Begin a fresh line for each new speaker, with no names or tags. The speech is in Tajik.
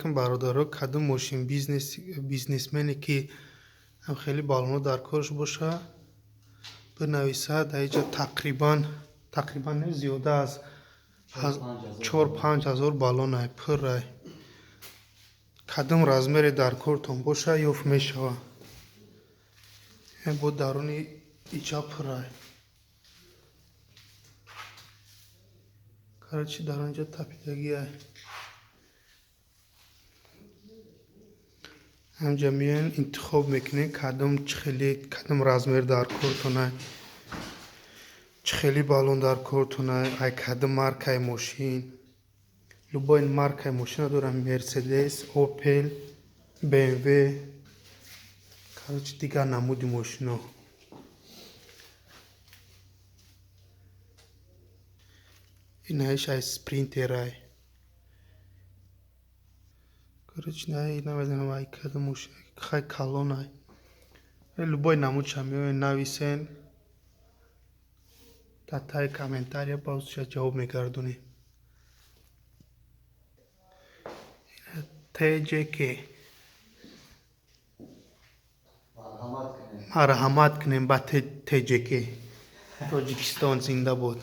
бародаро кадом мошин бизнесмене ки хеле баллонҳо дар корш боша бинависад. Аиҷа тақрибан не зиёда аз 4-5 ҳазор баллонай пуррай. Кадом размере дар кортон боша ёфт мешавад. Бо даруни иҷа пуррай. Короче дар онҷо тапидагиай. ҳамҷа меоен интихоб мекунед кадом размер дар кортонай, чӣ хеле баллон дар кортонай, ай кадом маркаи мошин. Любой маркаи мошина дорам: Мерседес, Опел, БМВ, короче дигар намуди мошино. Инаиш ай спринтерай. Короче намедонам ай кадом мошина хай калонай. Любой намудша меоен нависен, дар таҳи комментария бозша ҷавоб мегардонем. ТЖК марҳамат кунем ба ТЖК. Тоҷикистон зинда бод.